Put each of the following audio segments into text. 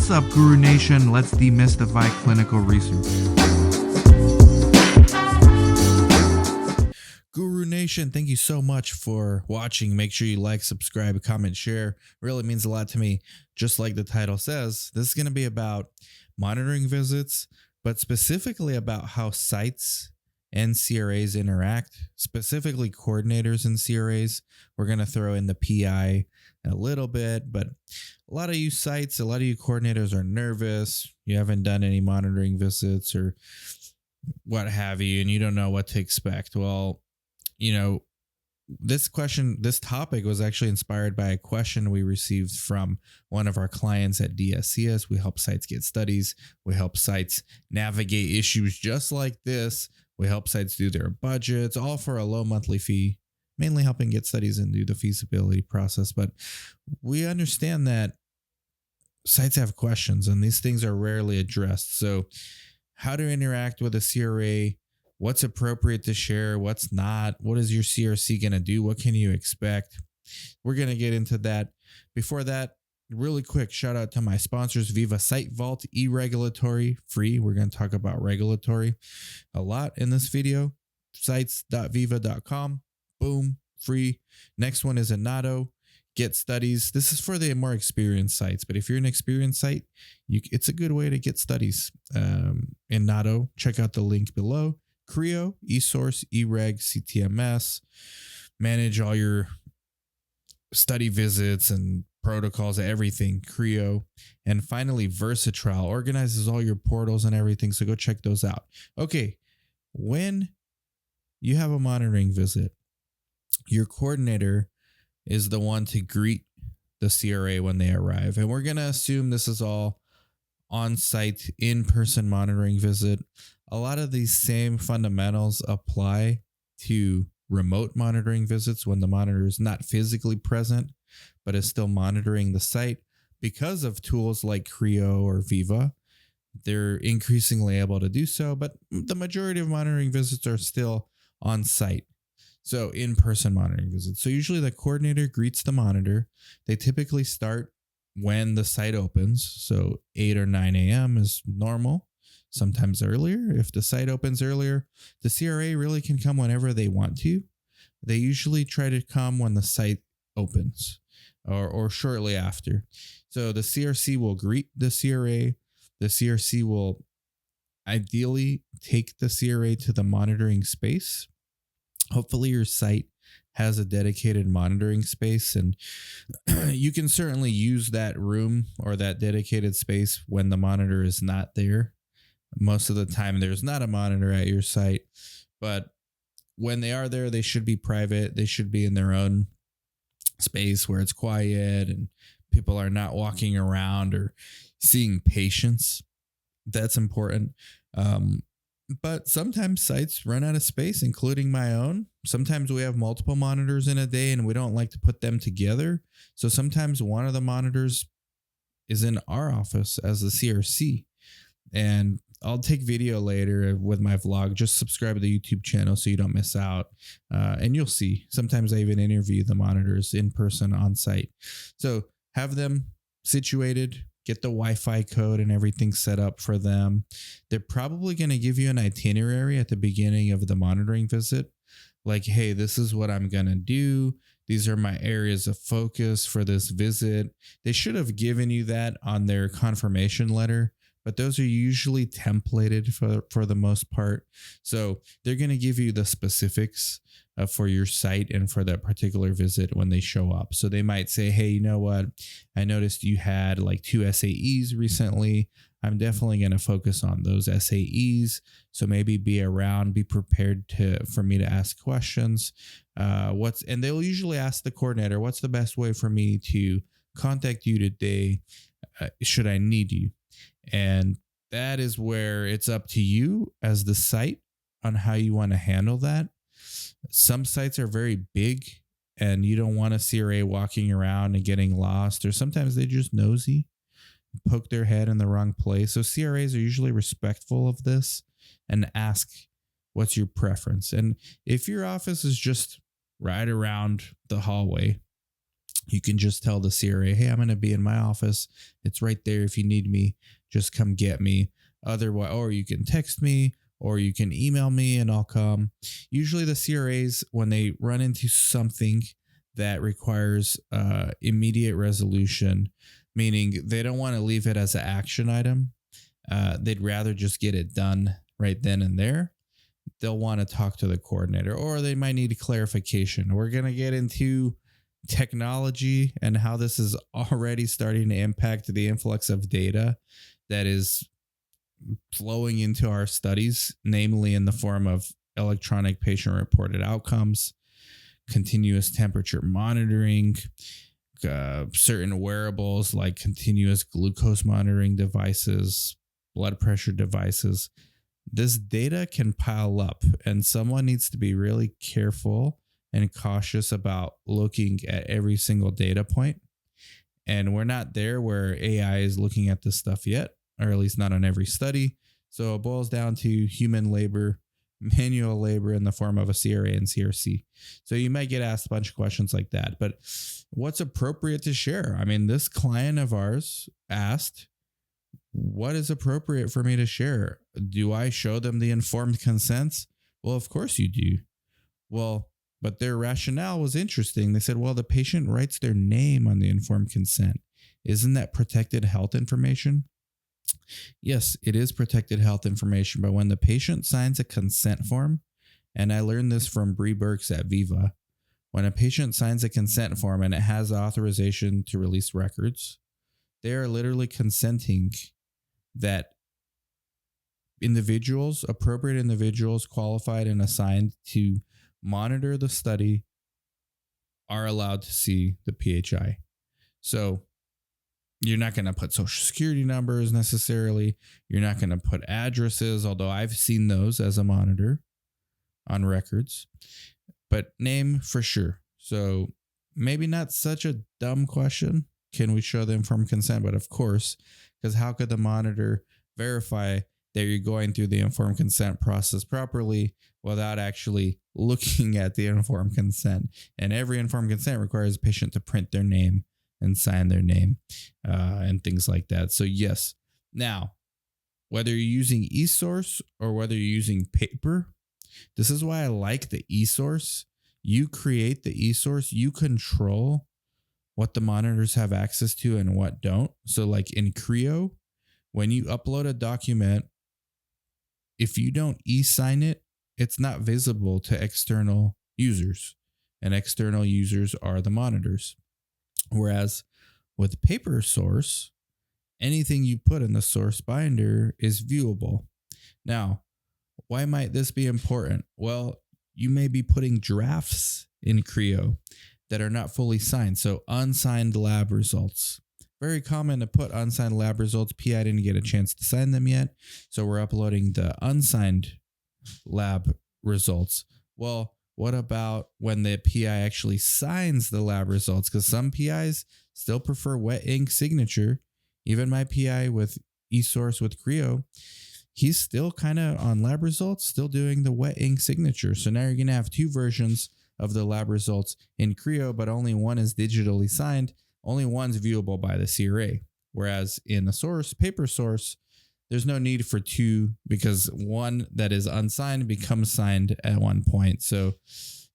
What's up, Guru Nation? Let's demystify clinical research. Guru Nation, thank you so much for watching. Make sure you like, subscribe, comment, share. Really means a lot to me. Just like the title says, this is going to be about monitoring visits, but specifically about how sites and CRAs interact, specifically coordinators and CRAs. We're going to throw in the PI a little bit, but a lot of you sites, a lot of you coordinators are nervous. You haven't done any monitoring visits or what have you, and you don't know what to expect. Well, this topic was actually inspired by a question we received from one of our clients at DSCS. We help sites get studies. We help sites navigate issues just like this. We help sites do their budgets, all for a low monthly fee, mainly helping get studies and do the feasibility process. But we understand that sites have questions and these things are rarely addressed. So how to interact with a CRA, what's appropriate to share, what's not, what is your CRC going to do, what can you expect? We're going to get into that. Before that, really quick shout out to my sponsors, Viva Site Vault, e-regulatory, free. We're going to talk about regulatory a lot in this video. Sites.viva.com, boom, free. Next one is Inato, get studies. This is for the more experienced sites, but if you're an experienced site, it's a good way to get studies. Inato, check out the link below. CREO, eSource, eReg, CTMS, manage all your study visits and protocols, everything, CREO. And finally, Versatrial organizes all your portals and everything. So go check those out. Okay. When you have a monitoring visit, your coordinator is the one to greet the CRA when they arrive. And we're going to assume this is all on-site, in-person monitoring visit. A lot of these same fundamentals apply to remote monitoring visits when the monitor is not physically present, but is still monitoring the site. Because of tools like CREO or Viva, they're increasingly able to do so, but the majority of monitoring visits are still on site. So in-person monitoring visits. So usually the coordinator greets the monitor. They typically start when the site opens. So 8 or 9 a.m. is normal. Sometimes earlier. If the site opens earlier, the CRA really can come whenever they want to. They usually try to come when the site opens or shortly after. So the CRC will greet the CRA. The CRC will ideally take the CRA to the monitoring space. Hopefully your site has a dedicated monitoring space, and you can certainly use that room or that dedicated space when the monitor is not there. Most of the time there's not a monitor at your site, but when they are there, they should be private. They should be in their own space where it's quiet and people are not walking around or seeing patients. That's important. But sometimes sites run out of space, including my own. Sometimes we have multiple monitors in a day and we don't like to put them together. So sometimes one of the monitors is in our office as the CRC. And I'll take video later with my vlog. Just subscribe to the YouTube channel so you don't miss out. And you'll see. Sometimes I even interview the monitors in person on site. So have them situated, get the Wi-Fi code and everything set up for them. They're probably going to give you an itinerary at the beginning of the monitoring visit. Like, hey, this is what I'm going to do. These are my areas of focus for this visit. They should have given you that on their confirmation letter, but those are usually templated for the most part. So they're going to give you the specifics for your site and for that particular visit when they show up. So they might say, hey, you know what? I noticed you had like 2 SAEs recently. I'm definitely going to focus on those SAEs. So maybe be around, be prepared for me to ask questions. And they'll usually ask the coordinator, what's the best way for me to contact you today? Should I need you? And that is where it's up to you as the site on how you want to handle that. Some sites are very big and you don't want a CRA walking around and getting lost, or sometimes they're just nosy, poke their head in the wrong place. So CRAs are usually respectful of this and ask, what's your preference? And if your office is just right around the hallway, You can just tell the CRA, hey, I'm going to be in my office. It's right there. If you need me, just come get me. Otherwise, or you can text me or you can email me and I'll come. Usually the CRAs, when they run into something that requires immediate resolution, meaning they don't want to leave it as an action item, they'd rather just get it done right then and there. They'll want to talk to the coordinator, or they might need clarification. We're going to get into technology and how this is already starting to impact the influx of data that is flowing into our studies, namely in the form of electronic patient reported outcomes, continuous temperature monitoring, certain wearables like continuous glucose monitoring devices, blood pressure devices. This data can pile up, and someone needs to be really careful and cautious about looking at every single data point. And we're not there where AI is looking at this stuff yet, or at least not on every study. So it boils down to human labor, manual labor in the form of a CRA and CRC. So you might get asked a bunch of questions like that. But what's appropriate to share? I mean, this client of ours asked, what is appropriate for me to share? Do I show them the informed consents? Well, of course you do. Well, but their rationale was interesting. They said, well, the patient writes their name on the informed consent. Isn't that protected health information? Yes, it is protected health information, but when the patient signs a consent form, and I learned this from Bree Burks at Viva, when a patient signs a consent form and it has authorization to release records, they are literally consenting that individuals, appropriate individuals qualified and assigned to monitor the study, are allowed to see the PHI. So you're not going to put social security numbers necessarily. You're not going to put addresses, although I've seen those as a monitor on records, but name for sure. So maybe not such a dumb question. Can we show the informed consent? But of course, because how could the monitor verify that you're going through the informed consent process properly without actually looking at the informed consent? And every informed consent requires a patient to print their name and sign their name and things like that. So yes. Now, whether you're using eSource or whether you're using paper, this is why I like the eSource. You create the eSource, you control what the monitors have access to and what don't. So like in Creo, when you upload a document, if you don't e-sign it, it's not visible to external users, and external users are the monitors. Whereas with paper source, anything you put in the source binder is viewable. Now, why might this be important? Well, you may be putting drafts in Creo that are not fully signed. So unsigned lab results. Very common to put unsigned lab results. PI didn't get a chance to sign them yet, so we're uploading the unsigned lab results. Well, what about when the PI actually signs the lab results? Because some PIs still prefer wet ink signature. Even my PI with eSource with Creo, he's still kind of on lab results, still doing the wet ink signature. So now you're going to have two versions of the lab results in Creo, but only one is digitally signed. Only one's viewable by the CRA. Whereas in the source, paper source, there's no need for two because one that is unsigned becomes signed at one point. So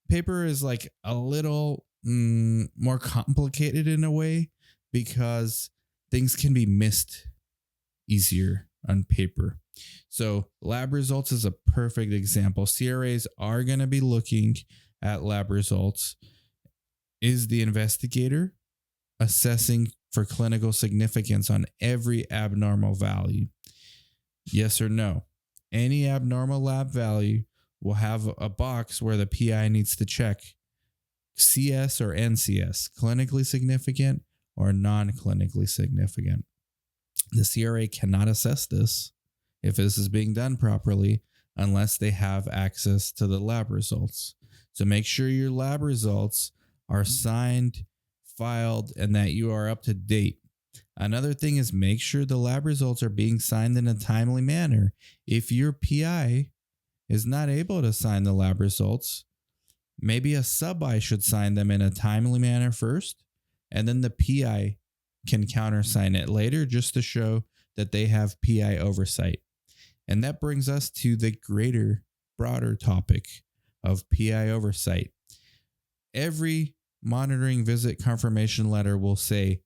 paper is like a little more complicated in a way because things can be missed easier on paper. So lab results is a perfect example. CRAs are going to be looking at lab results. Is the investigator assessing for clinical significance on every abnormal value? Yes or no? Any abnormal lab value will have a box where the PI needs to check CS or NCS, clinically significant or non-clinically significant. The CRA cannot assess this if this is being done properly unless they have access to the lab results. So make sure your lab results are signed, filed, and that you are up to date. Another thing is make sure the lab results are being signed in a timely manner. If your PI is not able to sign the lab results, maybe a sub-I should sign them in a timely manner first, And then the PI can countersign it later just to show that they have PI oversight. And that brings us to the greater, broader topic of PI oversight. Every monitoring visit confirmation letter will say,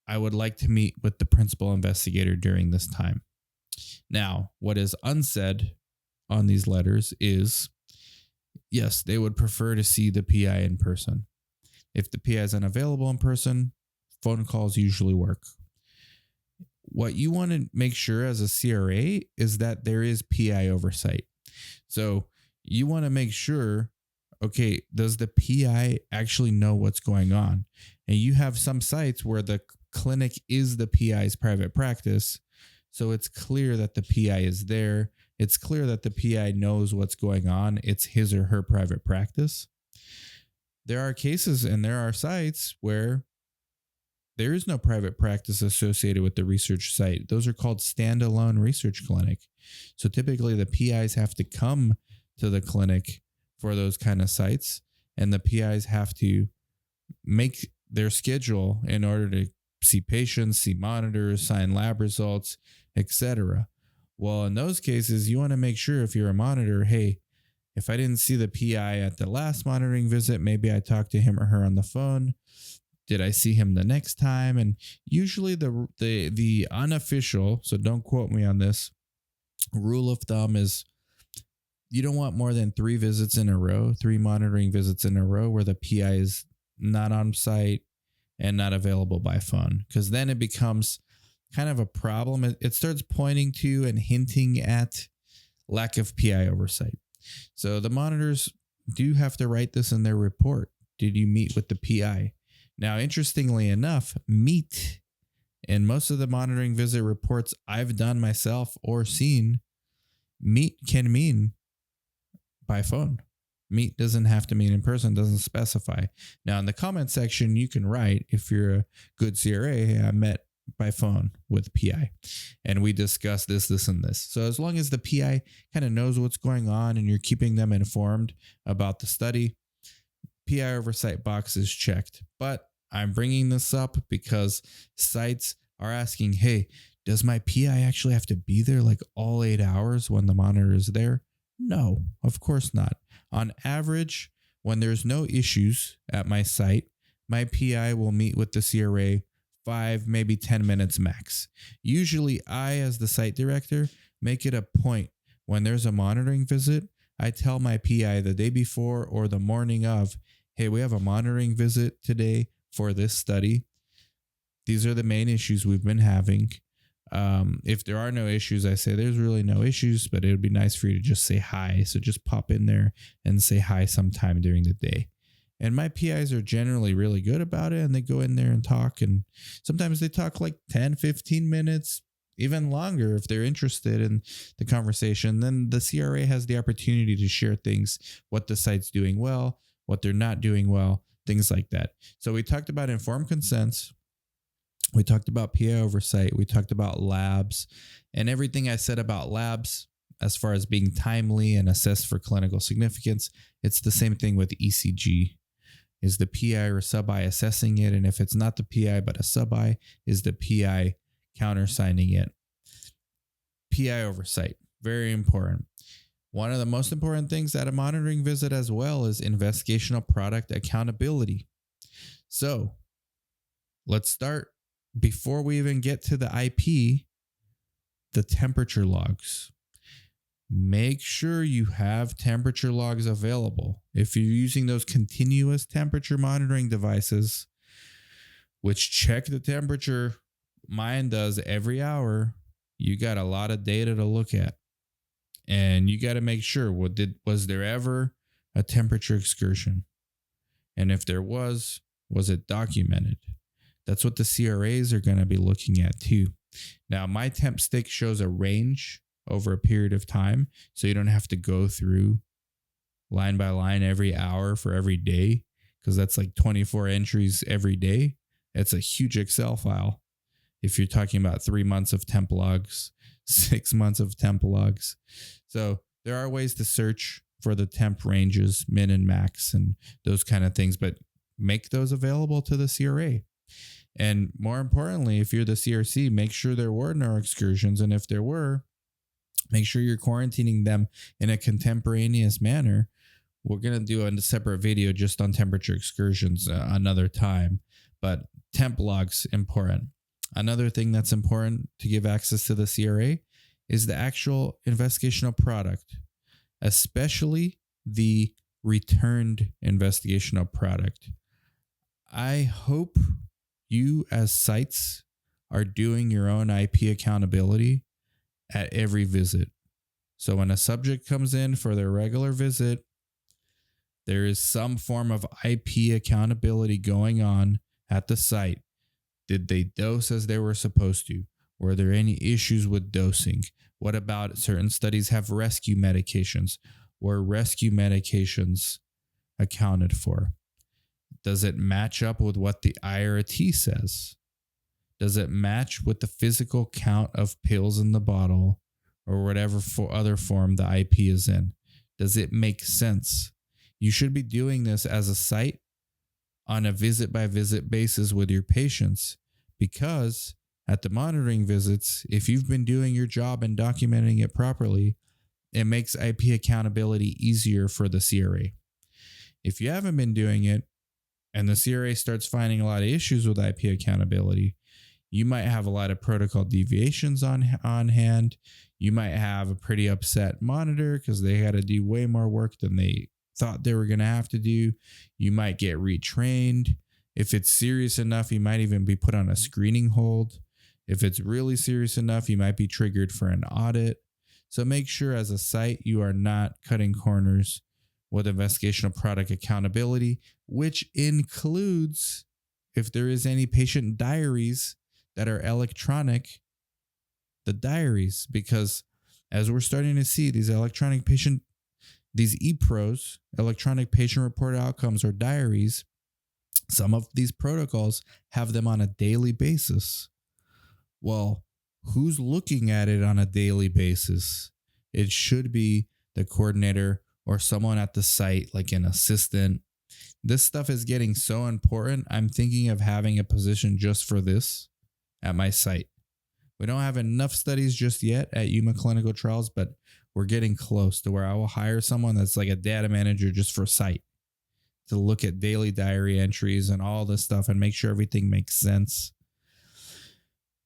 I would like to meet with the principal investigator during this time. Now, what is unsaid on these letters is, yes, they would prefer to see the PI in person. If the PI is unavailable in person, phone calls usually work. What you want to make sure as a CRA is that there is PI oversight. So you want to make sure, okay, does the PI actually know what's going on? And you have some sites where the clinic is the PI's private practice. So it's clear that the PI is there. It's clear that the PI knows what's going on. It's his or her private practice. There are cases and there are sites where there is no private practice associated with the research site. Those are called standalone research clinic. So typically the PIs have to come to the clinic for those kind of sites, and the PIs have to make their schedule in order to see patients, see monitors, sign lab results, etc. Well, in those cases, you want to make sure if you're a monitor, hey, if I didn't see the PI at the last monitoring visit, maybe I talked to him or her on the phone. Did I see him the next time? And usually the unofficial, so don't quote me on this, rule of thumb is you don't want more than 3 visits in a row, 3 monitoring visits in a row where the PI is not on site and not available by phone, because then it becomes kind of a problem. It starts pointing to and hinting at lack of PI oversight. So the monitors do have to write this in their report. Did you meet with the PI? Now, interestingly enough, meet in most of the monitoring visit reports I've done myself or seen, meet can mean by phone. Meet doesn't have to mean in person, doesn't specify. Now, in the comment section, you can write, if you're a good CRA, hey, I met by phone with PI and we discussed this, and this. So as long as the PI kind of knows what's going on and you're keeping them informed about the study, PI oversight box is checked. But I'm bringing this up because sites are asking, hey, does my PI actually have to be there like all 8 hours when the monitor is there? No, of course not. On average, when there's no issues at my site, my PI will meet with the CRA 5, maybe 10 minutes max. Usually I, as the site director, make it a point when there's a monitoring visit, I tell my PI the day before or the morning of, hey, we have a monitoring visit today for this study. These are the main issues we've been having. If there are no issues, I say there's really no issues, but it would be nice for you to just say hi. So just pop in there and say hi sometime during the day. And my PIs are generally really good about it, and they go in there and talk. And sometimes they talk like 10, 15 minutes, even longer if they're interested in the conversation. Then the CRA has the opportunity to share things, what the site's doing well, what they're not doing well, things like that. So we talked about informed consents. We talked about PI oversight. We talked about labs, and everything I said about labs as far as being timely and assessed for clinical significance. It's the same thing with ECG. Is the PI or sub-I assessing it? And if it's not the PI but a sub-I, is the PI countersigning it? PI oversight, very important. One of the most important things at a monitoring visit as well is investigational product accountability. So let's start. Before we even get to the IP, the temperature logs. Make sure you have temperature logs available. If you're using those continuous temperature monitoring devices, which check the temperature, mine does every hour, you got a lot of data to look at. And you got to make sure, was there ever a temperature excursion? And if there was it documented? That's what the CRAs are going to be looking at too. Now, my temp stick shows a range over a period of time, so you don't have to go through line by line every hour for every day, because that's like 24 entries every day. It's a huge Excel file. If you're talking about 3 months of temp logs, 6 months of temp logs. So there are ways to search for the temp ranges, min and max, and those kind of things. But make those available to the CRA. And more importantly, if you're the CRC, make sure there were no excursions. And if there were, make sure you're quarantining them in a contemporaneous manner. We're going to do a separate video just on temperature excursions another time, but temp logs important. Another thing that's important to give access to the CRA is the actual investigational product, especially the returned investigational product. I hope you as sites are doing your own IP accountability at every visit. So when a subject comes in for their regular visit, there is some form of IP accountability going on at the site. Did they dose as they were supposed to? Were there any issues with dosing? What about certain studies have rescue medications? Were rescue medications accounted for? Does it match up with what the IRT says? Does it match with the physical count of pills in the bottle or whatever other form the IP is in? Does it make sense? You should be doing this as a site on a visit by visit basis with your patients, because at the monitoring visits, if you've been doing your job and documenting it properly, it makes IP accountability easier for the CRA. If you haven't been doing it and the CRA starts finding a lot of issues with IP accountability, you might have a lot of protocol deviations on hand. You might have a pretty upset monitor because they had to do way more work than they thought they were going to have to do. You might get retrained. If it's serious enough, you might even be put on a screening hold. If it's really serious enough, you might be triggered for an audit. So make sure as a site, you are not cutting corners with investigational product accountability, which includes if there is any patient diaries that are electronic, the diaries, because as we're starting to see these these ePros, electronic patient reported outcomes or diaries, some of these protocols have them on a daily basis. Well, who's looking at it on a daily basis? It should be the coordinator or someone at the site, like an assistant. This stuff is getting so important. I'm thinking of having a position just for this at my site. We don't have enough studies just yet at Yuma Clinical Trials, but we're getting close to where I will hire someone that's like a data manager just for site to look at daily diary entries and all this stuff and make sure everything makes sense.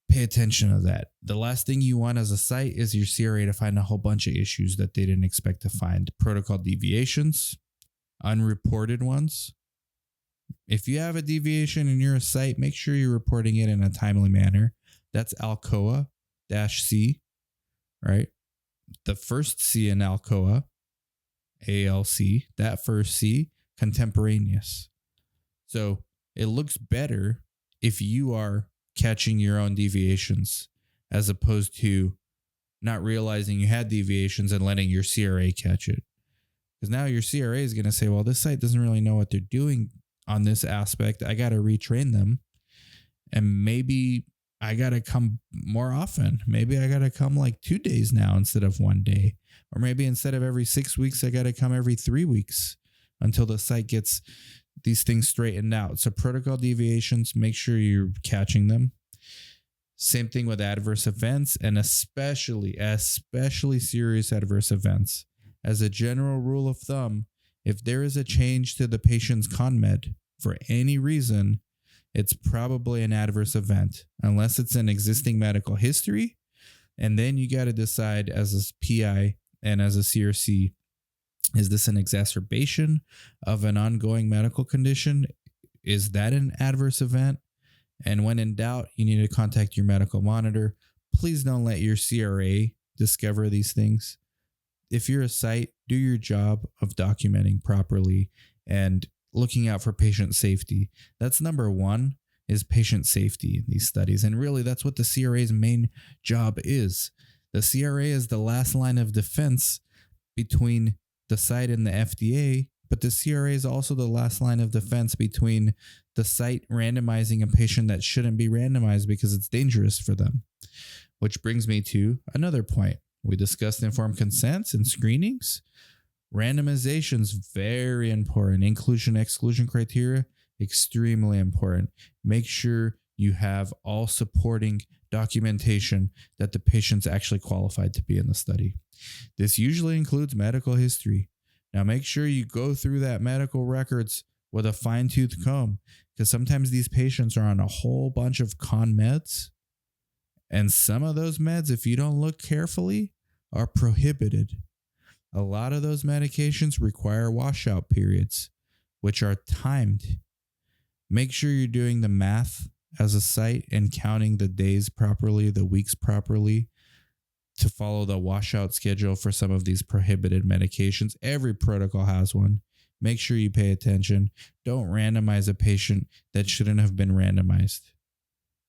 Pay attention to that. The last thing you want as a site is your CRA to find a whole bunch of issues that they didn't expect to find. Protocol deviations, unreported ones. If you have a deviation in your site, make sure you're reporting it in a timely manner. That's ALCOA-C, right? The first C in ALCOA, ALC, that first C, contemporaneous. So it looks better if you are catching your own deviations as opposed to not realizing you had deviations and letting your CRA catch it. Because now your CRA is going to say, well, this site doesn't really know what they're doing on this aspect. I got to retrain them. And maybe I got to come more often. Maybe I got to come like 2 days now instead of 1 day. Or maybe instead of every 6 weeks, I got to come every 3 weeks until the site gets these things straightened out. So protocol deviations, make sure you're catching them. Same thing with adverse events, and especially serious adverse events. As a general rule of thumb, if there is a change to the patient's ConMed for any reason, it's probably an adverse event, unless it's an existing medical history. And then you got to decide as a PI and as a CRC, is this an exacerbation of an ongoing medical condition? Is that an adverse event? And when in doubt, you need to contact your medical monitor. Please don't let your CRA discover these things. If you're a site, do your job of documenting properly and looking out for patient safety. That's number one, is patient safety in these studies. And really, that's what the CRA's main job is. The CRA is the last line of defense between the site and the FDA, but the CRA is also the last line of defense between the site randomizing a patient that shouldn't be randomized because it's dangerous for them. Which brings me to another point. We discussed informed consents and screenings. Randomization is very important. Inclusion-exclusion criteria extremely important. Make sure you have all supporting documentation that the patient's actually qualified to be in the study. This usually includes medical history. Now, make sure you go through that medical records with a fine-tooth comb, because sometimes these patients are on a whole bunch of con meds, and some of those meds, if you don't look carefully, are prohibited. A lot of those medications require washout periods, which are timed. Make sure you're doing the math as a site and counting the days properly, the weeks properly, to follow the washout schedule for some of these prohibited medications. Every protocol has one. Make sure you pay attention. Don't randomize a patient that shouldn't have been randomized.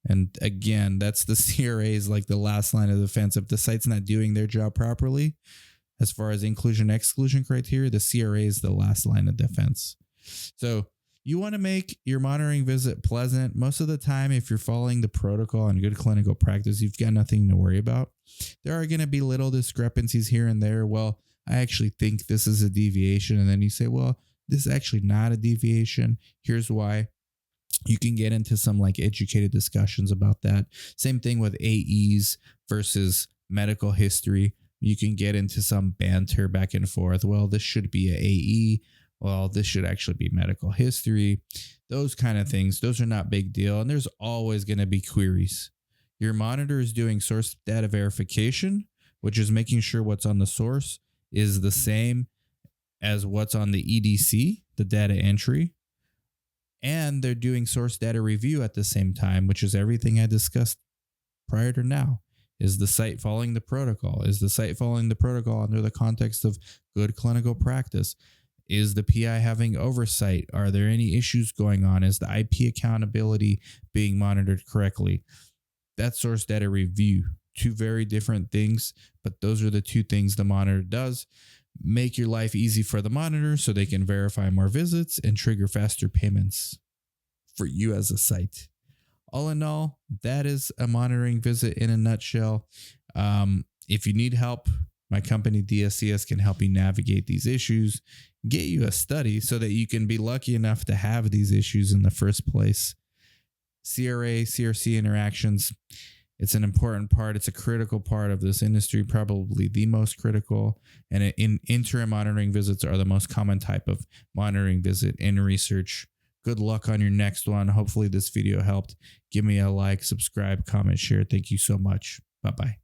And again, that's the CRAs, like the last line of defense. If the site's not doing their job properly, as far as inclusion exclusion criteria, the CRA is the last line of defense. So you want to make your monitoring visit pleasant. Most of the time, if you're following the protocol and good clinical practice, you've got nothing to worry about. There are going to be little discrepancies here and there. Well, I actually think this is a deviation. And then you say, well, this is actually not a deviation. Here's why. You can get into some like educated discussions about that. Same thing with AEs versus medical history. You can get into some banter back and forth. Well, this should be a AE. Well, this should actually be medical history. Those kind of things. Those are not big deal. And there's always going to be queries. Your monitor is doing source data verification, which is making sure what's on the source is the same as what's on the EDC, the data entry. And they're doing source data review at the same time, which is everything I discussed prior to now. Is the site following the protocol? Is the site following the protocol under the context of good clinical practice? Is the PI having oversight? Are there any issues going on? Is the IP accountability being monitored correctly? That's source data review. Two very different things, but those are the two things the monitor does. Make your life easy for the monitor so they can verify more visits and trigger faster payments for you as a site. All in all, that is a monitoring visit in a nutshell. If you need help, my company DSCS can help you navigate these issues, get you a study so that you can be lucky enough to have these issues in the first place. CRA, CRC interactions, it's an important part. It's a critical part of this industry, probably the most critical. And in interim monitoring visits are the most common type of monitoring visit in research. Good luck on your next one. Hopefully this video helped. Give me a like, subscribe, comment, share. Thank you so much. Bye-bye.